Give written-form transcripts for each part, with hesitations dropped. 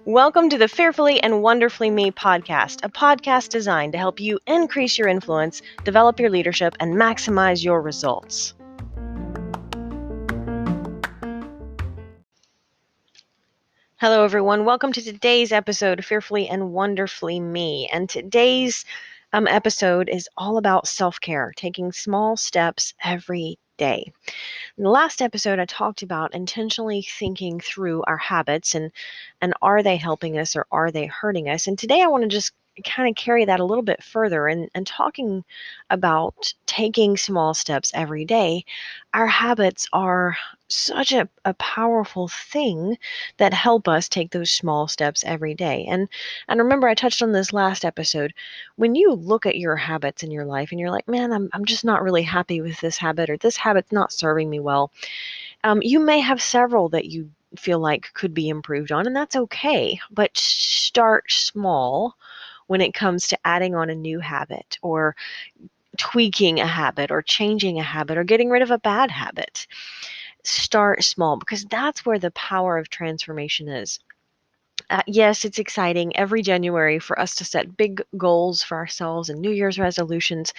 Welcome to the Fearfully and Wonderfully Me podcast, a podcast designed to help you increase your influence, develop your leadership, and maximize your results. Hello, everyone. Welcome to today's episode of Fearfully and Wonderfully Me. And today's episode is all about self-care, taking small steps every day. In the last episode, I talked about intentionally thinking through our habits and are they helping us or are they hurting us? And today I want to just kind of carry that a little bit further and talking about taking small steps every day. Our habits are such a powerful thing that help us take those small steps every day. And remember, I touched on this last episode. When you look at your habits in your life and you're like, man, I'm just not really happy with this habit, or this habit's not serving me well. You may have several that you feel like could be improved on, and that's okay. But start small when it comes to adding on a new habit or tweaking a habit or changing a habit or getting rid of a bad habit. Start small, because that's where the power of transformation is. Yes, it's exciting every January for us to set big goals for ourselves and New Year's resolutions,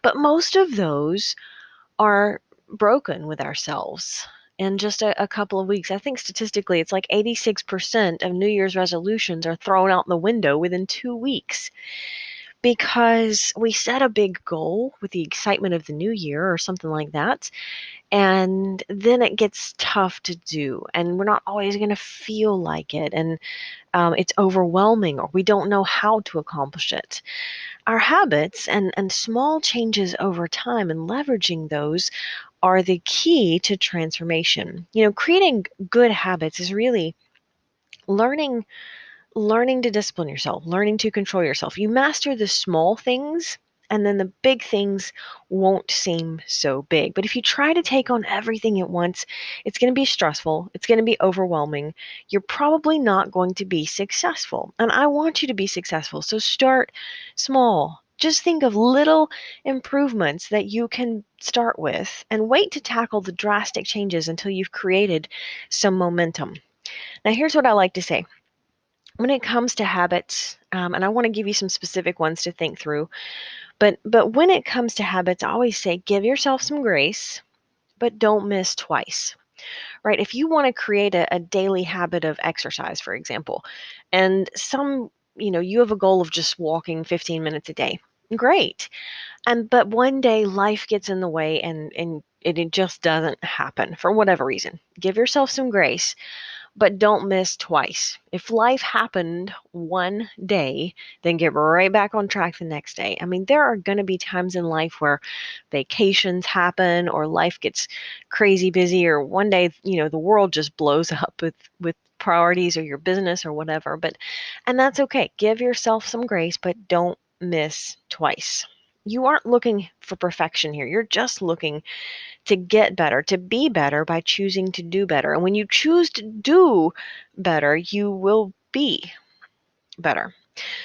but most of those are broken with ourselves in just a couple of weeks. I think statistically it's like 86% of New Year's resolutions are thrown out the window within 2 weeks, because we set a big goal with the excitement of the new year or something like that, and then it gets tough to do, and we're not always going to feel like it, and it's overwhelming, or we don't know how to accomplish it. Our habits and small changes over time and leveraging those are the key to transformation. Creating good habits is really learning to discipline yourself, learning to control yourself. You master the small things, and then the big things won't seem so big. But if you try to take on everything at once, it's going to be stressful. It's going to be overwhelming. You're probably not going to be successful. And I want you to be successful. So start small. Just think of little improvements that you can start with, and wait to tackle the drastic changes until you've created some momentum. Now, here's what I like to say. When it comes to habits, and I want to give you some specific ones to think through, but when it comes to habits, I always say give yourself some grace, but don't miss twice, right? If you want to create a daily habit of exercise, for example, and you have a goal of just walking 15 minutes a day, great. But one day life gets in the way, and it just doesn't happen for whatever reason. Give yourself some grace, but don't miss twice. If life happened one day, then get right back on track the next day. I mean, there are going to be times in life where vacations happen, or life gets crazy busy, or one day, the world just blows up with priorities, or your business, or whatever. And that's okay. Give yourself some grace, but don't miss twice. You aren't looking for perfection here. You're just looking to get better, to be better by choosing to do better. And when you choose to do better, you will be better.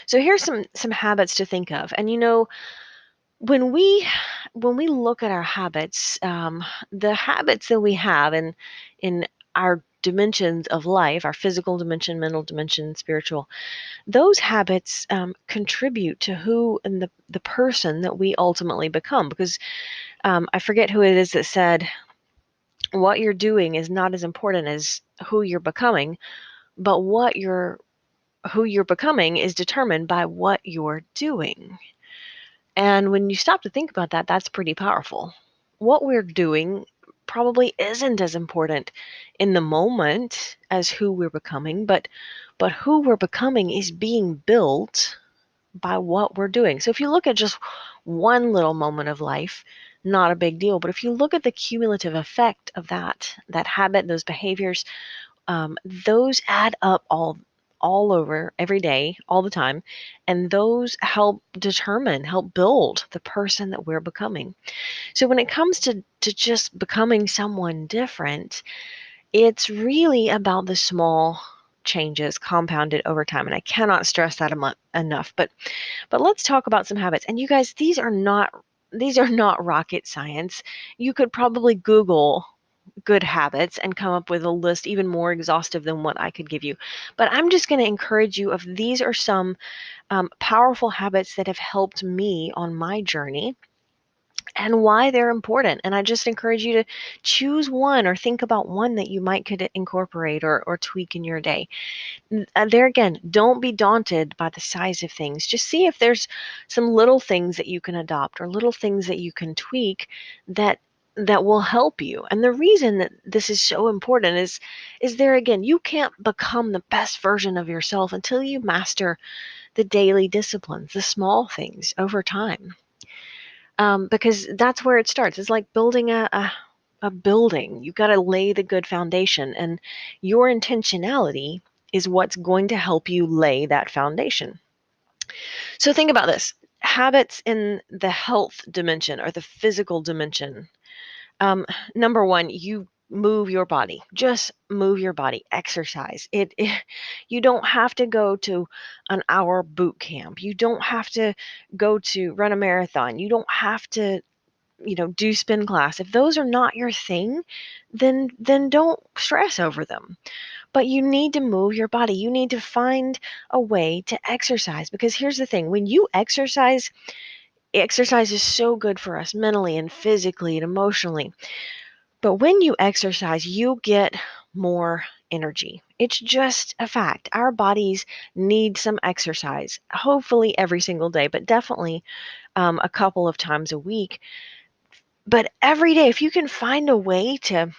So here's some habits to think of. And when we look at our habits, the habits that we have in our dimensions of life, our physical dimension, mental dimension, spiritual, those habits contribute to who and the person that we ultimately become. Because I forget who it is that said, what you're doing is not as important as who you're becoming, but who you're becoming is determined by what you're doing. And when you stop to think about that, that's pretty powerful. What we're doing probably isn't as important in the moment as who we're becoming, but who we're becoming is being built by what we're doing. So if you look at just one little moment of life, not a big deal. But if you look at the cumulative effect of that habit, those behaviors, those add up all over every day, all the time. And those help build the person that we're becoming. So when it comes to just becoming someone different, it's really about the small changes compounded over time. And I cannot stress that enough. But let's talk about some habits. And you guys, these are not these are not rocket science. You could probably Google good habits and come up with a list even more exhaustive than what I could give you. But I'm just going to encourage you if these are some powerful habits that have helped me on my journey and why they're important. And I just encourage you to choose one or think about one that you might could incorporate or tweak in your day. There again, don't be daunted by the size of things. Just see if there's some little things that you can adopt or little things that you can tweak that will help you. And the reason that this is so important is there again, you can't become the best version of yourself until you master the daily disciplines, the small things over time. Because that's where it starts. It's like building a building. You've got to lay the good foundation, and your intentionality is what's going to help you lay that foundation. So think about this. Habits in the health dimension or the physical dimension. Number one, you move your body. Just move your body. Exercise. You don't have to go to an hour boot camp. You don't have to go to run a marathon. You don't have to do spin class. If those are not your thing, then don't stress over them. But you need to move your body. You need to find a way to exercise, because here's the thing. When you exercise is so good for us mentally and physically and emotionally. But when you exercise, you get more energy. It's just a fact. Our bodies need some exercise, hopefully every single day, but definitely a couple of times a week. But every day, if you can find a way to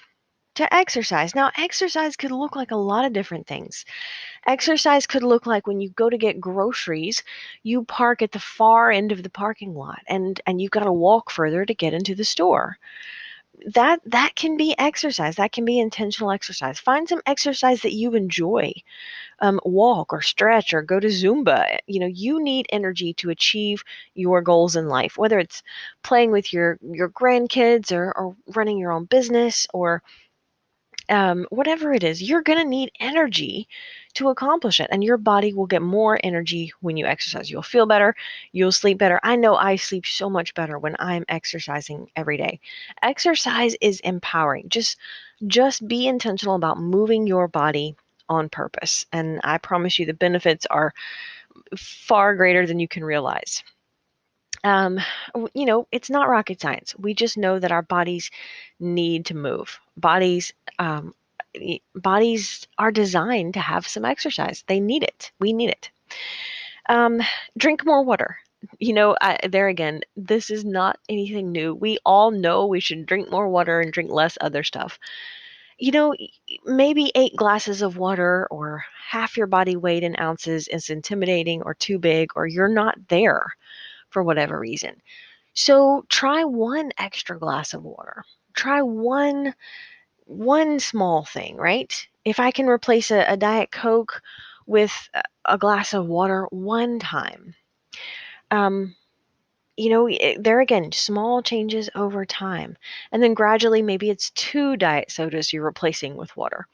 exercise. Now, exercise could look like a lot of different things. Exercise could look like when you go to get groceries, you park at the far end of the parking lot and you've got to walk further to get into the store. That can be exercise. That can be intentional exercise. Find some exercise that you enjoy. Walk or stretch or go to Zumba. You need energy to achieve your goals in life, whether it's playing with your grandkids or running your own business or whatever it is. You're going to need energy to accomplish it, and your body will get more energy when you exercise. You'll feel better, you'll sleep better. I know I sleep so much better when I'm exercising every day. Exercise is empowering. Just be intentional about moving your body on purpose, and I promise you the benefits are far greater than you can realize. um, it's not rocket science. We just know that our bodies need to move. Um, bodies are designed to have some exercise. They need it. We need it. Um, Drink more water. There again, this is not anything new. We all know we should drink more water and drink less other stuff. You know, maybe 8 glasses of water or half your body weight in ounces is intimidating or too big, or you're not there for whatever reason. So try one extra glass of water. Try one small thing, right? If I can replace a Diet Coke with a glass of water one time, um, there again, small changes over time. And then gradually, maybe it's 2 diet sodas you're replacing with water.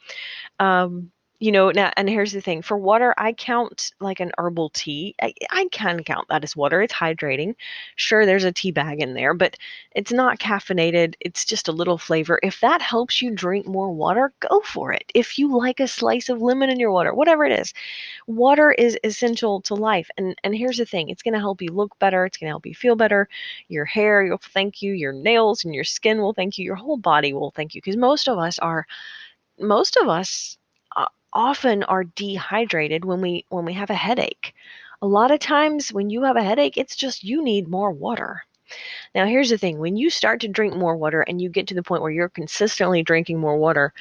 Now, and here's the thing. For water, I count like an herbal tea. I can count that as water. It's hydrating. Sure, there's a tea bag in there, but it's not caffeinated. It's just a little flavor. If that helps you drink more water, go for it. If you like a slice of lemon in your water, whatever it is, water is essential to life. And here's the thing. It's going to help you look better. It's going to help you feel better. Your hair will thank you. Your nails and your skin will thank you. Your whole body will thank you, because most of us often are dehydrated when we have a headache. A lot of times when you have a headache, it's just you need more water. Now, here's the thing. When you start to drink more water and you get to the point where you're consistently drinking more water,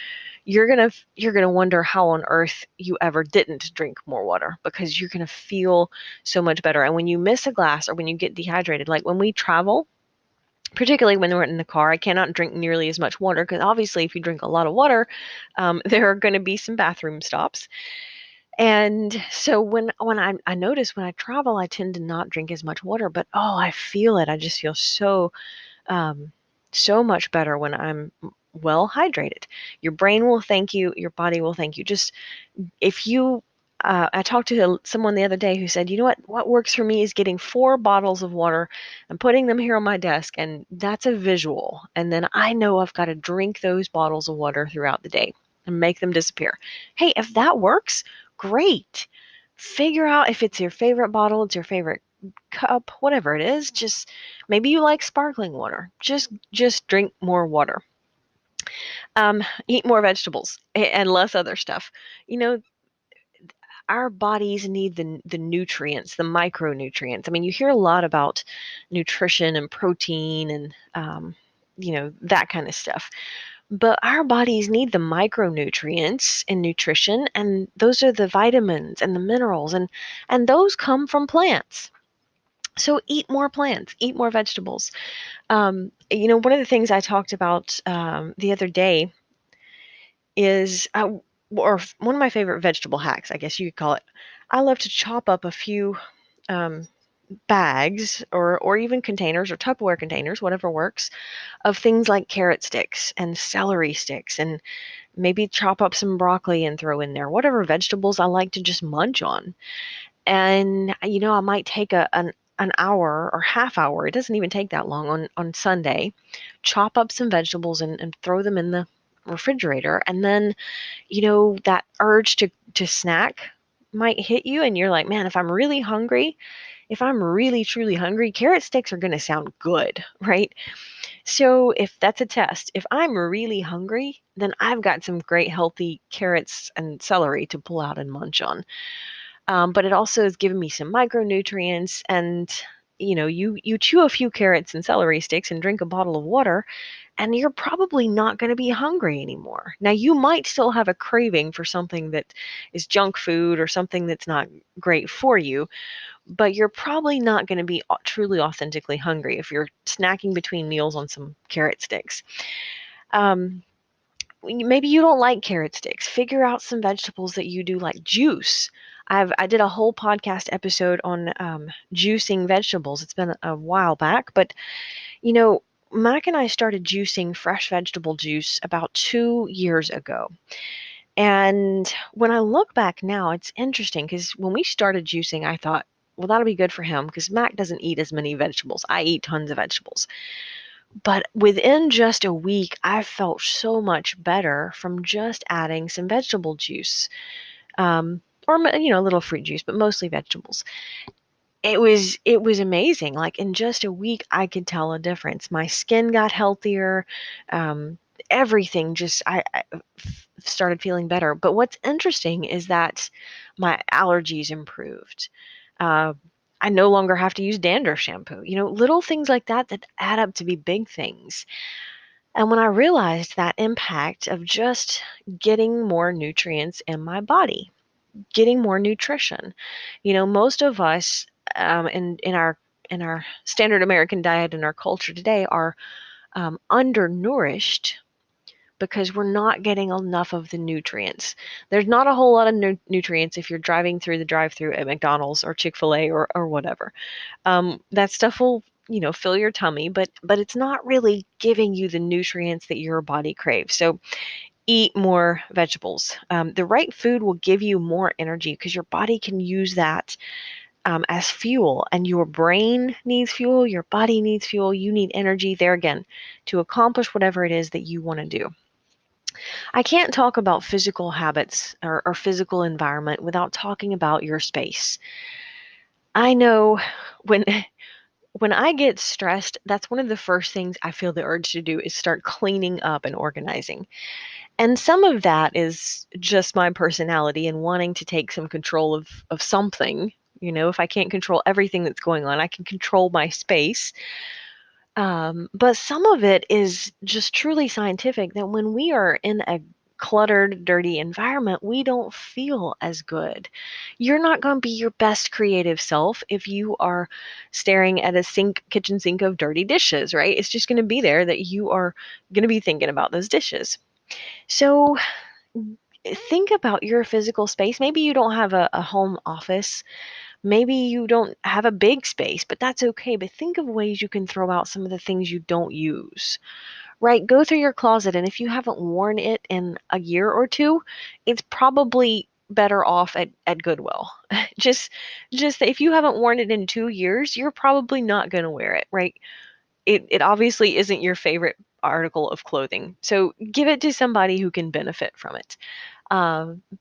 you're going to wonder how on earth you ever didn't drink more water, because you're going to feel so much better. And when you miss a glass or when you get dehydrated, like when we travel, particularly when we're in the car, I cannot drink nearly as much water, because obviously if you drink a lot of water, there are going to be some bathroom stops. And so when I notice when I travel, I tend to not drink as much water, but I feel it. I just feel um, so much better when I'm well hydrated. Your brain will thank you. Your body will thank you. Just if you I talked to someone the other day who said, you know what works for me is getting 4 bottles of water and putting them here on my desk, and that's a visual. And then I know I've got to drink those bottles of water throughout the day and make them disappear. Hey, if that works, great. Figure out if it's your favorite bottle, it's your favorite cup, whatever it is. Just maybe you like sparkling water. Just drink more water. Eat more vegetables and less other stuff. You know, our bodies need the nutrients, the micronutrients. I mean, you hear a lot about nutrition and protein and that kind of stuff. But our bodies need the micronutrients in nutrition, and those are the vitamins and the minerals, and those come from plants. So eat more plants, eat more vegetables. One of the things I talked about the other day is, or one of my favorite vegetable hacks, I guess you could call it. I love to chop up a few um, bags or even containers or Tupperware containers, whatever works, of things like carrot sticks and celery sticks, and maybe chop up some broccoli and throw in there, whatever vegetables I like to just munch on. And I might take an hour or half hour, it doesn't even take that long, on Sunday, chop up some vegetables and throw them in the refrigerator. And then that urge to snack might hit you, and you're like, man, if I'm really hungry, if I'm really truly hungry, carrot sticks are going to sound good, right? So if that's a test, if I'm really hungry, then I've got some great healthy carrots and celery to pull out and munch on. But it also has given me some micronutrients, and you chew a few carrots and celery sticks and drink a bottle of water, and you're probably not going to be hungry anymore. Now, you might still have a craving for something that is junk food or something that's not great for you, but you're probably not going to be truly authentically hungry if you're snacking between meals on some carrot sticks. Um, Maybe you don't like carrot sticks. Figure out some vegetables that you do like. Juice. I did a whole podcast episode on juicing vegetables. It's been a while back, but you know, Mac and I started juicing fresh vegetable juice about 2 years ago. And when I look back now, it's interesting because when we started juicing, I thought, well, that'll be good for him because Mac doesn't eat as many vegetables. I eat tons of vegetables. But within just a week, I felt so much better from just adding some vegetable juice, or a little fruit juice, but mostly vegetables. It was amazing. Like in just a week, I could tell a difference. My skin got healthier. Um, Everything just I started feeling better. But what's interesting is that my allergies improved. Uh, I no longer have to use dandruff shampoo. Little things like that that add up to be big things. And when I realized that impact of just getting more nutrients in my body, getting more nutrition, most of us in our standard American diet in our culture today are undernourished because we're not getting enough of the nutrients. There's not a whole lot of nutrients if you're driving through the drive-through at McDonald's or Chick-fil-A or whatever. That stuff will, fill your tummy, but it's not really giving you the nutrients that your body craves. So eat more vegetables. The right food will give you more energy because your body can use that as fuel, and your brain needs fuel, your body needs fuel, you need energy there again to accomplish whatever it is that you want to do. I can't talk about physical habits or physical environment without talking about your space. I know when when I get stressed, that's one of the first things I feel the urge to do is start cleaning up and organizing. And some of that is just my personality and wanting to take some control of something. If I can't control everything that's going on, I can control my space. But some of it is just truly scientific that when we are in a cluttered, dirty environment, we don't feel as good. You're not going to be your best creative self if you are staring at a kitchen sink of dirty dishes, right? It's just going to be there that you are going to be thinking about those dishes. So think about your physical space. Maybe you don't have a home office. Maybe you don't have a big space, but that's okay. But think of ways you can throw out some of the things you don't use, right? Go through your closet, and if you haven't worn it in a year or two, it's probably better off at Goodwill. just just if you haven't worn it in 2 years, you're probably not going to wear it, right? It obviously isn't your favorite article of clothing. So give it to somebody who can benefit from it.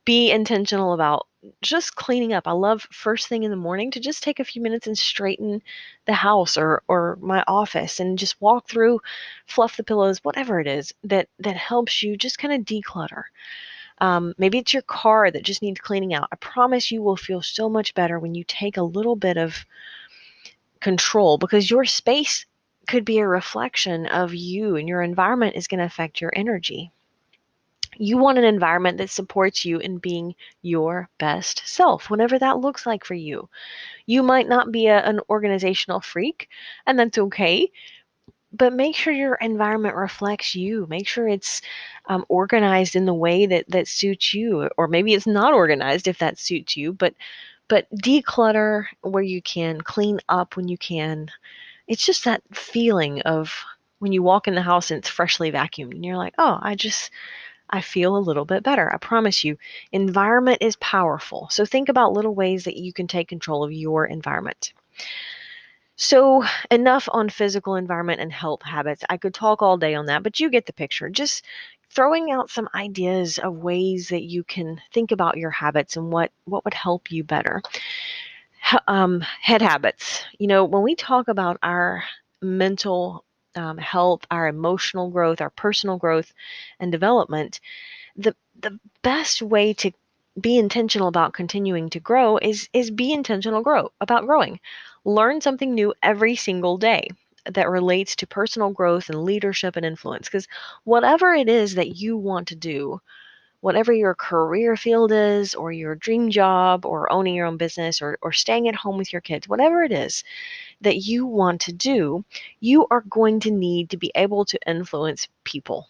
Be intentional about just cleaning up. I love first thing in the morning to just take a few minutes and straighten the house or my office and just walk through, fluff the pillows, whatever it is that helps you just kind of declutter. Maybe it's your car that just needs cleaning out. I promise you will feel so much better when you take a little bit of control because your space could be a reflection of you and your environment is going to affect your energy. You want an environment that supports you in being your best self, whatever that looks like for you. You might not be an organizational freak, and that's okay, but make sure your environment reflects you. Make sure it's organized in the way that suits you, or maybe it's not organized if that suits you, but declutter where you can, clean up when you can. It's just that feeling of when you walk in the house and it's freshly vacuumed and you're like, oh, I feel a little bit better. I promise you, environment is powerful. So think about little ways that you can take control of your environment. So, enough on physical environment and health habits. I could talk all day on that, but you get the picture. Just throwing out some ideas of ways that you can think about your habits and what would help you better. Head habits. You know, when we talk about our mental health, our emotional growth, our personal growth and development, the best way to be intentional about continuing to grow is be intentional grow about growing. Learn something new every single day that relates to personal growth and leadership and influence, because whatever it is that you want to do, whatever your career field is or your dream job or owning your own business or staying at home with your kids, whatever it is that you want to do, you are going to need to be able to influence people.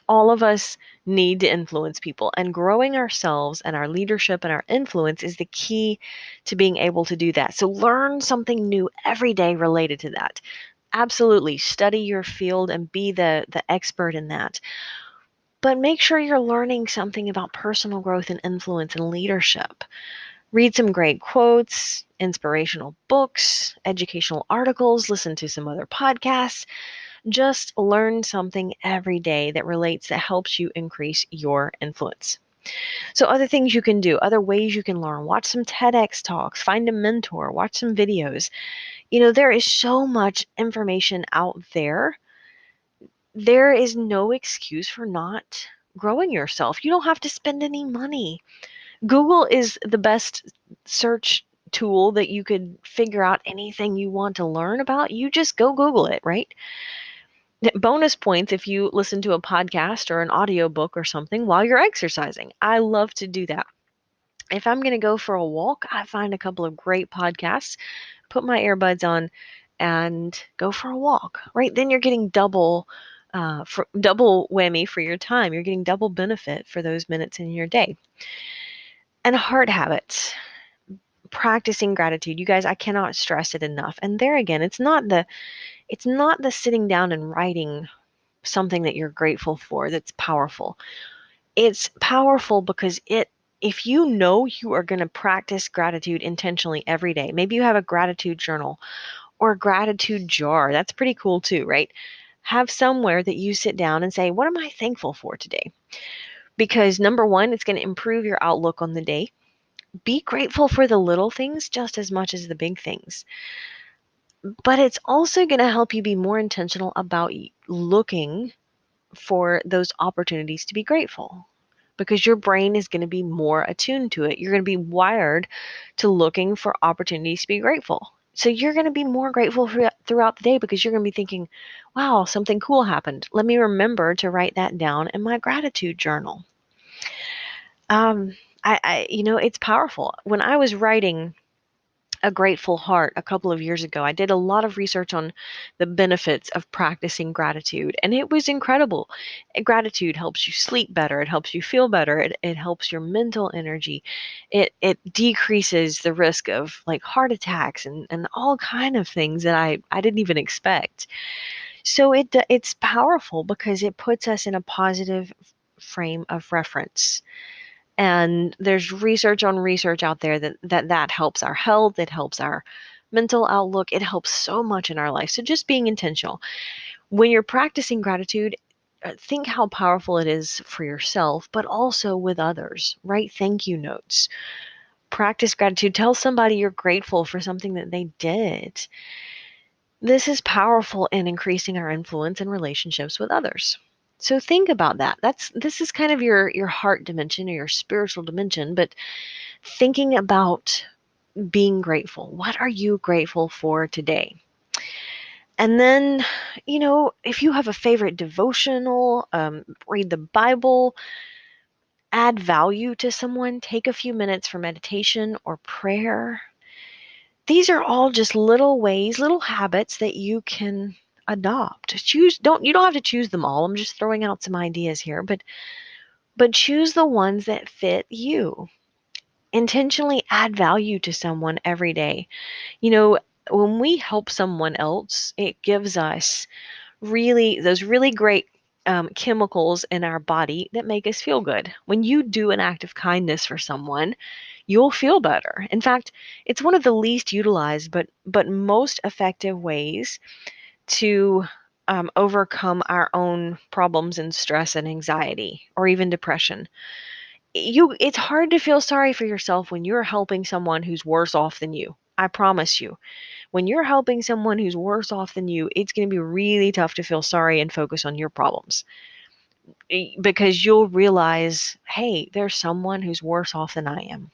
All of us need to influence people, and growing ourselves and our leadership and our influence is the key to being able to do that. So learn something new every day related to that. Absolutely study your field and be the expert in that. But make sure you're learning something about personal growth and influence and leadership. Read some great quotes, inspirational books, educational articles, listen to some other podcasts. Just learn something every day that helps you increase your influence. So, other things you can do, other ways you can learn, watch some TEDx talks, find a mentor, watch some videos. You know, there is so much information out there. There is no excuse for not growing yourself. You don't have to spend any money. Google is the best search tool that you could figure out anything you want to learn about. You just go Google it, right? Bonus points if you listen to a podcast or an audiobook or something while you're exercising. I love to do that. If I'm going to go for a walk, I find a couple of great podcasts, put my earbuds on, and go for a walk. Right then, you're getting double whammy for your time. You're getting double benefit for those minutes in your day. And heart habits, practicing gratitude. You guys, I cannot stress it enough. And there again, it's not the sitting down and writing something that you're grateful for that's powerful. It's powerful because if you know you are going to practice gratitude intentionally every day, maybe you have a gratitude journal or a gratitude jar. That's pretty cool too, right? Have somewhere that you sit down and say, what am I thankful for today? Because number one, it's going to improve your outlook on the day. Be grateful for the little things just as much as the big things. But it's also going to help you be more intentional about looking for those opportunities to be grateful, because your brain is going to be more attuned to it. You're going to be wired to looking for opportunities to be grateful. So you're going to be more grateful throughout the day because you're going to be thinking, wow, something cool happened. Let me remember to write that down in my gratitude journal. It's powerful. When I was writing A Grateful Heart a couple of years ago, I did a lot of research on the benefits of practicing gratitude, and it was incredible. Gratitude helps you sleep better, it helps you feel better, it helps your mental energy, it decreases the risk of like heart attacks and all kind of things that I didn't even expect. So it's powerful because it puts us in a positive frame of reference. And there's research on research out there that helps our health, it helps our mental outlook, it helps so much in our life. So just being intentional. When you're practicing gratitude, think how powerful it is for yourself, but also with others. Write thank you notes. Practice gratitude. Tell somebody you're grateful for something that they did. This is powerful in increasing our influence in relationships with others. So think about that. This is kind of your heart dimension or your spiritual dimension, but thinking about being grateful. What are you grateful for today? And then, if you have a favorite devotional, read the Bible, add value to someone, take a few minutes for meditation or prayer. These are all just little ways, little habits that you can adopt. You don't have to choose them all. I'm just throwing out some ideas here, but choose the ones that fit you. Intentionally add value to someone every day. When we help someone else, it gives us those really great chemicals in our body that make us feel good. When you do an act of kindness for someone, you'll feel better. In fact, it's one of the least utilized but most effective ways to overcome our own problems and stress and anxiety or even depression. It's hard to feel sorry for yourself when you're helping someone who's worse off than you. I promise you. When you're helping someone who's worse off than you, it's going to be really tough to feel sorry and focus on your problems because you'll realize, hey, there's someone who's worse off than I am.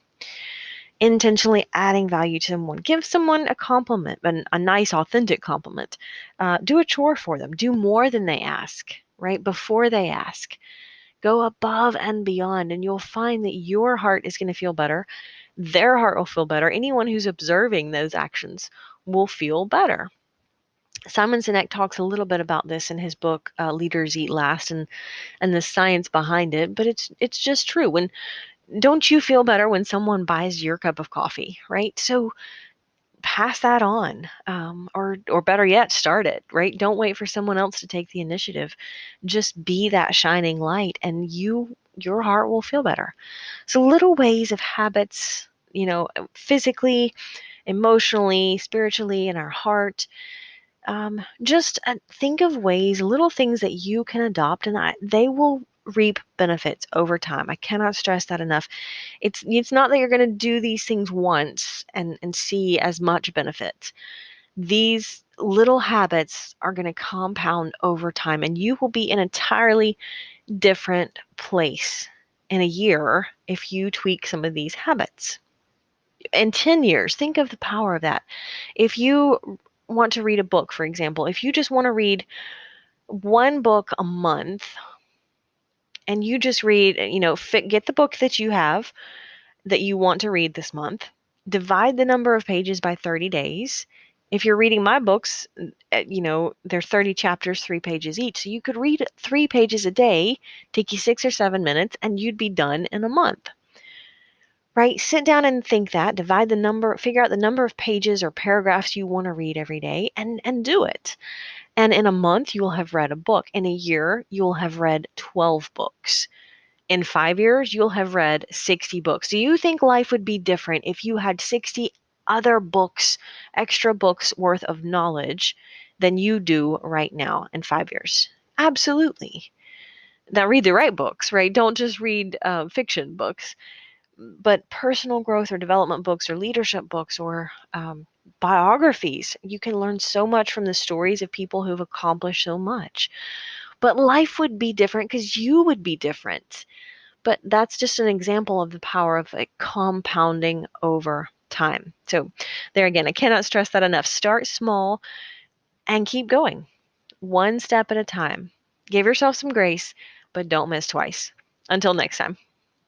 Intentionally adding value to someone. Give someone a compliment, a nice, authentic compliment. Do a chore for them. Do more than they ask, right? Before they ask. Go above and beyond, and you'll find that your heart is going to feel better. Their heart will feel better. Anyone who's observing those actions will feel better. Simon Sinek talks a little bit about this in his book Leaders Eat Last, and the science behind it, but it's just true. When don't you feel better when someone buys your cup of coffee, right? So pass that on, or better yet, start it, right? Don't wait for someone else to take the initiative. Just be that shining light, and your heart will feel better. So little ways of habits, physically, emotionally, spiritually, in our heart. Just think of ways, little things that you can adopt, and they will reap benefits over time. I cannot stress that enough. It's not that you're going to do these things once and see as much benefit. These little habits are going to compound over time, and you will be in an entirely different place in a year if you tweak some of these habits. In 10 years, think of the power of that. If you want to read a book, for example, if you just want to read one book a month and you just read, get the book that you have that you want to read this month, divide the number of pages by 30 days. If you're reading my books, they're 30 chapters, 3 pages each. So you could read 3 pages a day, take you 6 or 7 minutes, and you'd be done in a month. Right? Sit down and think that, figure out the number of pages or paragraphs you want to read every day and do it. And in a month, you'll have read a book. In a year, you'll have read 12 books. In 5 years, you'll have read 60 books. Do you think life would be different if you had 60 other books, extra books worth of knowledge than you do right now in 5 years? Absolutely. Now, read the right books, right? Don't just read fiction books, but personal growth or development books or leadership books or biographies. You can learn so much from the stories of people who've accomplished so much. But life would be different because you would be different. But that's just an example of the power of compounding over time. So there again, I cannot stress that enough. Start small and keep going, one step at a time. Give yourself some grace, but don't miss twice. Until next time.